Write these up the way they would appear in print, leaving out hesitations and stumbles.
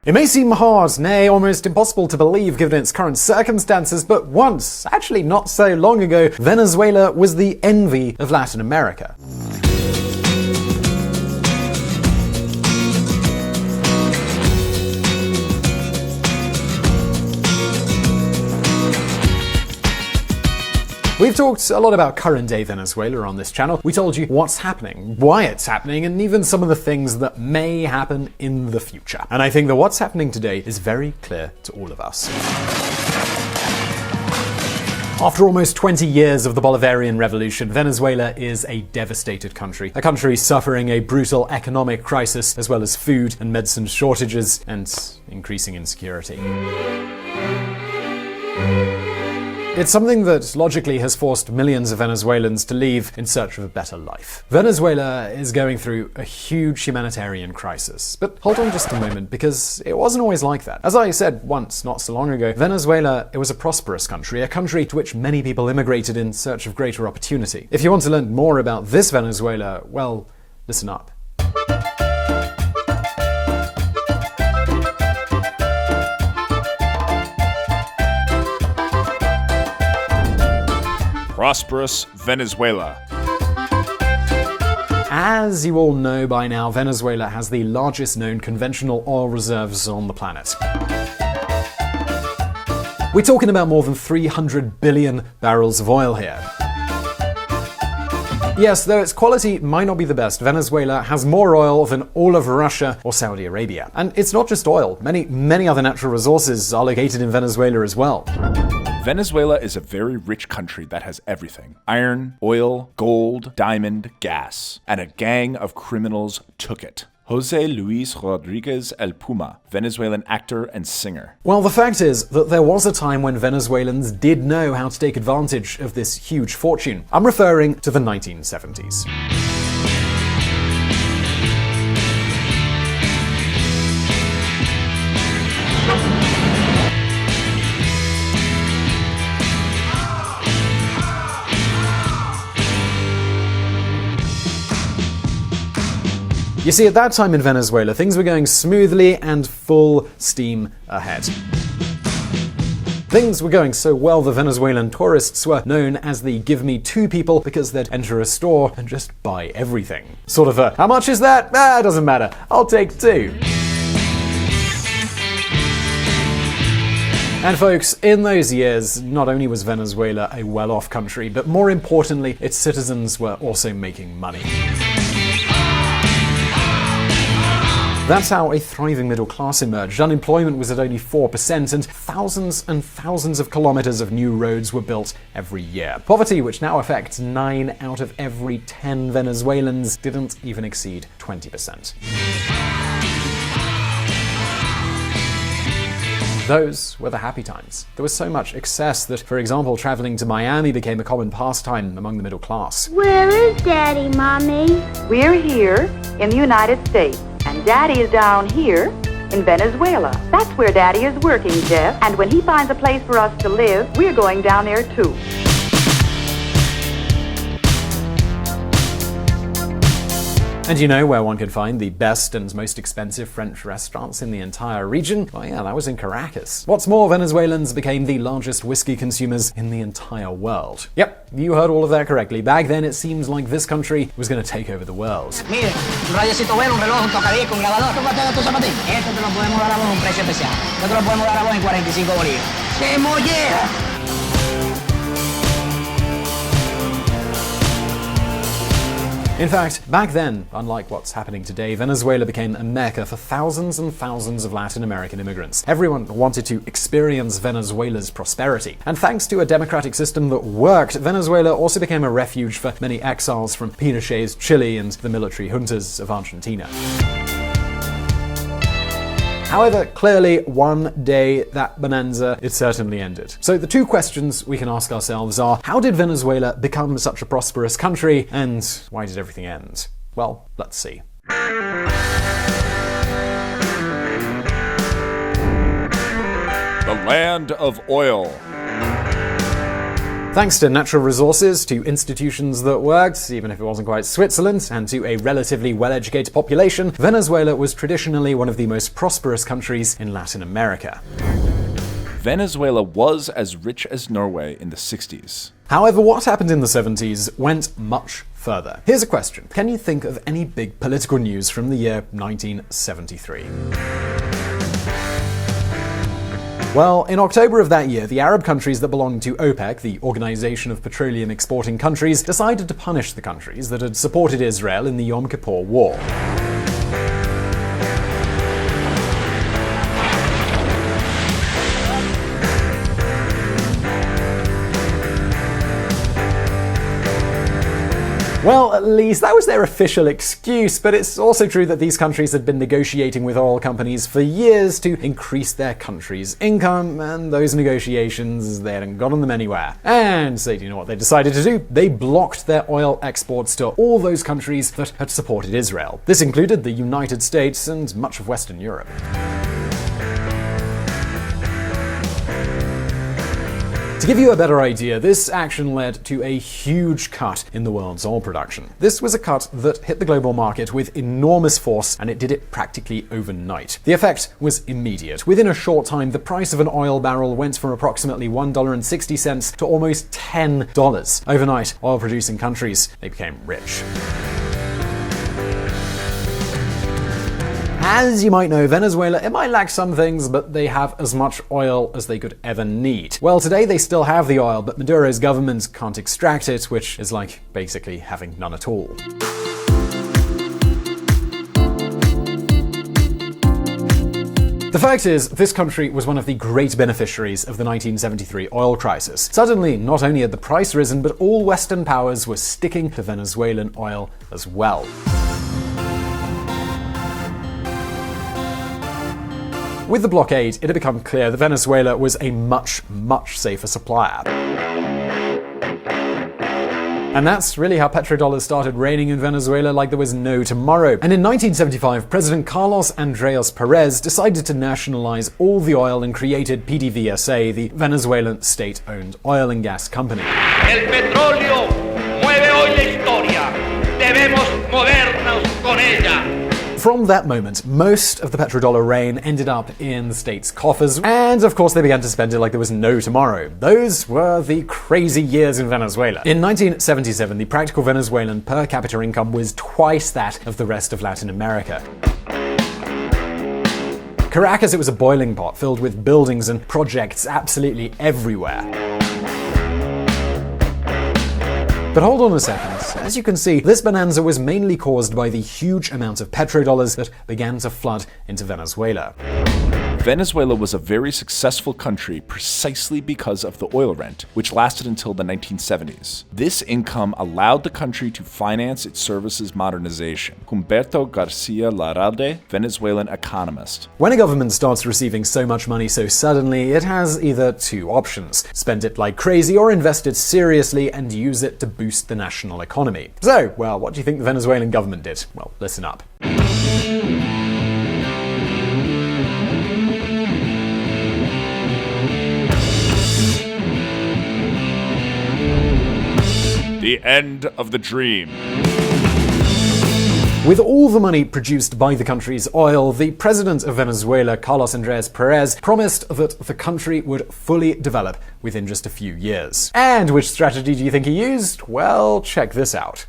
It may seem hard, nay, almost impossible to believe given its current circumstances, but once, actually not so long ago, Venezuela was the envy of Latin America. We've talked a lot about current-day Venezuela on this channel. We told you what's happening, why it's happening, and even some of the things that may happen in the future. And I think that what's happening today is very clear to all of us. After almost 20 years of the Bolivarian Revolution, Venezuela is a devastated country. A country suffering a brutal economic crisis, as well as food and medicine shortages and increasing insecurity. It's something that logically has forced millions of Venezuelans to leave in search of a better life. Venezuela is going through a huge humanitarian crisis. But hold on just a moment, because it wasn't always like that. As I said once, not so long ago, Venezuela, it was a prosperous country, a country to which many people immigrated in search of greater opportunity. If you want to learn more about this Venezuela, well, listen up. Prosperous Venezuela. As you all know by now, Venezuela has the largest known conventional oil reserves on the planet. We're talking about more than 300 billion barrels of oil here. Yes, though its quality might not be the best, Venezuela has more oil than all of Russia or Saudi Arabia. And it's not just oil. Many other natural resources are located in Venezuela as well. Venezuela is a very rich country that has everything. Iron, oil, gold, diamond, gas. And a gang of criminals took it. Jose Luis Rodriguez El Puma, Venezuelan actor and singer. Well, the fact is that there was a time when Venezuelans did know how to take advantage of this huge fortune. I'm referring to the 1970s. You see, at that time in Venezuela, things were going smoothly and full steam ahead. Things were going so well the Venezuelan tourists were known as the give me two people because they'd enter a store and just buy everything. Sort of a, how much is that? Ah, it doesn't matter. I'll take two. And folks, in those years, not only was Venezuela a well-off country, but more importantly, its citizens were also making money. That's how a thriving middle class emerged. Unemployment was at only 4%, and thousands of kilometers of new roads were built every year. Poverty, which now affects 9 out of every 10 Venezuelans, didn't even exceed 20%. Those were the happy times. There was so much excess that, for example, traveling to Miami became a common pastime among the middle class. Where is Daddy, Mommy? We're here in the United States, and Daddy is down here in Venezuela. That's where Daddy is working, Jeff. And when he finds a place for us to live, we're going down there too. And you know where one could find the best and most expensive French restaurants in the entire region? Well, yeah, that was in Caracas. What's more, Venezuelans became the largest whiskey consumers in the entire world. Yep, you heard all of that correctly. Back then, it seems like this country was going to take over the world. Mire, un radiocito bueno, un reloj, un tocadisco, un grabador. Tómate tu zapatín. Esto te lo podemos dar a vos a un precio especial. Esto te lo podemos dar a vos en 45 bolívares. ¡Qué mollera! In fact, back then, unlike what's happening today, Venezuela became a mecca for thousands and thousands of Latin American immigrants. Everyone wanted to experience Venezuela's prosperity. And thanks to a democratic system that worked, Venezuela also became a refuge for many exiles from Pinochet's Chile and the military juntas of Argentina. However, clearly, one day, that bonanza, it certainly ended. So the two questions we can ask ourselves are, how did Venezuela become such a prosperous country, and why did everything end? Well, let's see. The land of oil. Thanks to natural resources, to institutions that worked, even if it wasn't quite Switzerland, and to a relatively well-educated population, Venezuela was traditionally one of the most prosperous countries in Latin America. Venezuela was as rich as Norway in the 60s. However, what happened in the 70s went much further. Here's a question. Can you think of any big political news from the year 1973? Well, in October of that year, the Arab countries that belonged to OPEC, the Organization of Petroleum Exporting Countries, decided to punish the countries that had supported Israel in the Yom Kippur War. Well, at least that was their official excuse, but it's also true that these countries had been negotiating with oil companies for years to increase their country's income, and those negotiations, they hadn't gotten them anywhere. And so, do you know what they decided to do? They blocked their oil exports to all those countries that had supported Israel. This included the United States and much of Western Europe. To give you a better idea, this action led to a huge cut in the world's oil production. This was a cut that hit the global market with enormous force, and it did it practically overnight. The effect was immediate. Within a short time, the price of an oil barrel went from approximately $1.60 to almost $10. Overnight, oil-producing countries, they became rich. As you might know, Venezuela, it might lack some things, but they have as much oil as they could ever need. Well, today they still have the oil, but Maduro's government can't extract it, which is like basically having none at all. The fact is, this country was one of the great beneficiaries of the 1973 oil crisis. Suddenly, not only had the price risen, but all Western powers were sticking to Venezuelan oil as well. With the blockade, it had become clear that Venezuela was a much, much safer supplier. And that's really how petrodollars started raining in Venezuela like there was no tomorrow. And in 1975, President Carlos Andrés Pérez decided to nationalize all the oil and created PDVSA, the Venezuelan state-owned oil and gas company. El petróleo mueve hoy la historia. Debemos movernos con ella. From that moment, most of the petrodollar rain ended up in the state's coffers, and of course they began to spend it like there was no tomorrow. Those were the crazy years in Venezuela. In 1977, the practical Venezuelan per capita income was twice that of the rest of Latin America. Caracas, it was a boiling pot filled with buildings and projects absolutely everywhere. But hold on a second. As you can see, this bonanza was mainly caused by the huge amount of petrodollars that began to flood into Venezuela. Venezuela was a very successful country precisely because of the oil rent, which lasted until the 1970s. This income allowed the country to finance its services modernization. Humberto Garcia Larralde, Venezuelan economist. When a government starts receiving so much money so suddenly, it has either two options: spend it like crazy or invest it seriously and use it to boost the national economy. So, well, what do you think the Venezuelan government did? Well, listen up. The end of the dream. With all the money produced by the country's oil, the president of Venezuela, Carlos Andrés Pérez, promised that the country would fully develop within just a few years. And which strategy do you think he used? Well, check this out.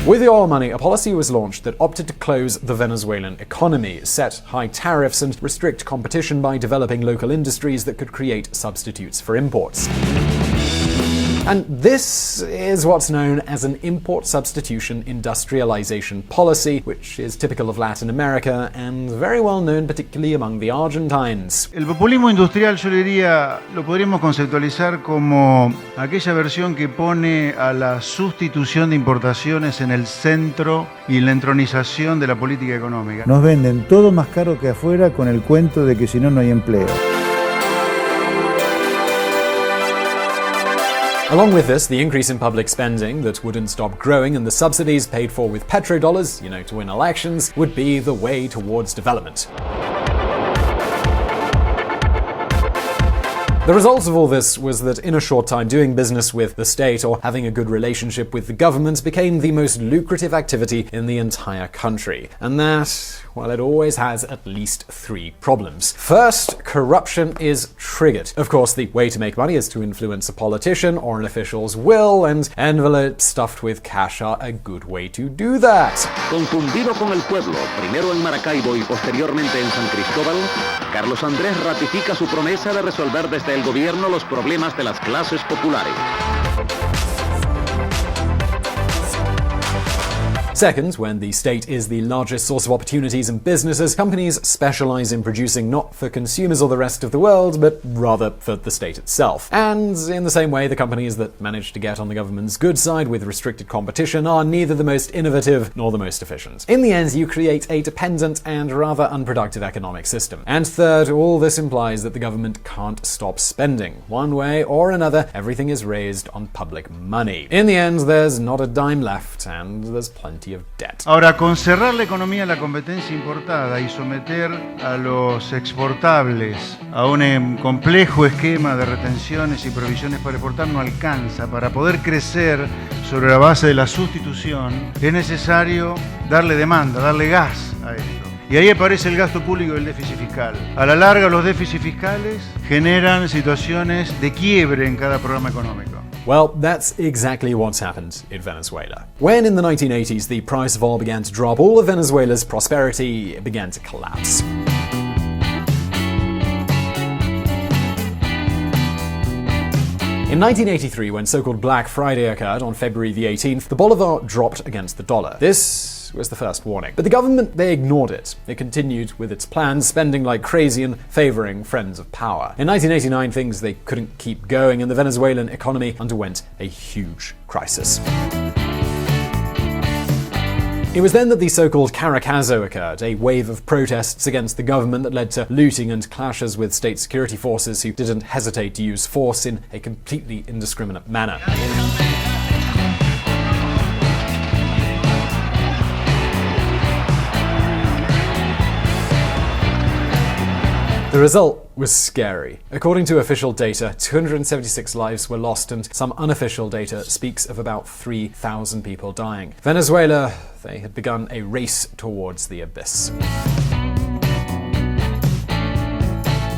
With the oil money, a policy was launched that opted to close the Venezuelan economy, set high tariffs, and restrict competition by developing local industries that could create substitutes for imports. And this is what's known as an import substitution industrialization policy, which is typical of Latin America and very well known particularly among the Argentines. El populismo industrial, yo le diría, lo podríamos conceptualizar como aquella versión que pone a la sustitución de importaciones en el centro y la entronización de la política económica. Nos venden todo más caro que afuera con el cuento de que si no, no hay empleo. Along with this, the increase in public spending that wouldn't stop growing and the subsidies paid for with petrodollars, to win elections, would be the way towards development. The result of all this was that in a short time, doing business with the state or having a good relationship with the government became the most lucrative activity in the entire country. And that, well, it always has at least 3 problems. First, corruption is triggered. Of course, the way to make money is to influence a politician or an official's will, and envelopes stuffed with cash are a good way to do that. Confundido con el pueblo, primero en Maracaibo y posteriormente en San Cristóbal, Carlos Andrés ratifica su promesa de resolver desde el gobierno los problemas de las clases populares. Second, when the state is the largest source of opportunities and businesses, companies specialize in producing not for consumers or the rest of the world, but rather for the state itself. And in the same way, the companies that manage to get on the government's good side with restricted competition are neither the most innovative nor the most efficient. In the end, you create a dependent and rather unproductive economic system. And third, all this implies that the government can't stop spending. One way or another, everything is raised on public money. In the end, there's not a dime left, and there's plenty of debt. Ahora, con cerrar la economía a la competencia importada y someter a los exportables a un complejo esquema de retenciones y provisiones para exportar no alcanza. Para poder crecer sobre la base de la sustitución es necesario darle demanda, darle gas a esto. Y ahí aparece el gasto público y el déficit fiscal. A la larga, los déficits fiscales generan situaciones de quiebre en cada programa económico. Well, that's exactly what's happened in Venezuela. When in the 1980s the price of oil began to drop, all of Venezuela's prosperity began to collapse. In 1983, when so-called Black Friday occurred on February the 18th, the bolivar dropped against the dollar. This was the first warning. But the government, they ignored it. It continued with its plans, spending like crazy and favoring friends of power. In 1989, things they couldn't keep going, and the Venezuelan economy underwent a huge crisis. It was then that the so-called Caracazo occurred, a wave of protests against the government that led to looting and clashes with state security forces who didn't hesitate to use force in a completely indiscriminate manner. The result was scary. According to official data, 276 lives were lost, and some unofficial data speaks of about 3,000 people dying. Venezuela, they had begun a race towards the abyss.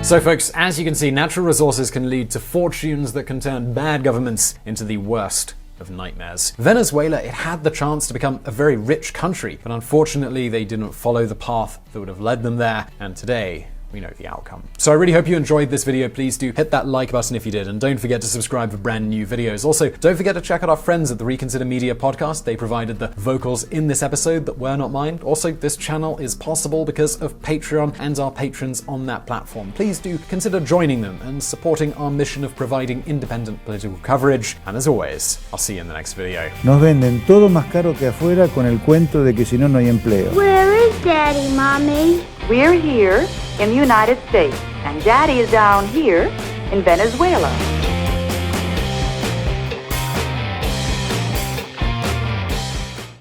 So folks, as you can see, natural resources can lead to fortunes that can turn bad governments into the worst of nightmares. Venezuela, it had the chance to become a very rich country, but unfortunately they didn't follow the path that would have led them there, and today we know the outcome. So I really hope you enjoyed this video. Please do hit that like button if you did, and don't forget to subscribe for brand new videos. Also, don't forget to check out our friends at the Reconsider Media podcast. They provided the vocals in this episode that were not mine. Also, this channel is possible because of Patreon and our patrons on that platform. Please do consider joining them and supporting our mission of providing independent political coverage. And as always, I'll see you in the next video. Nos venden todo más caro que afuera con el cuento de que si no, no hay empleo. Where is Daddy, Mommy? We're here in the United States, and Daddy is down here in Venezuela.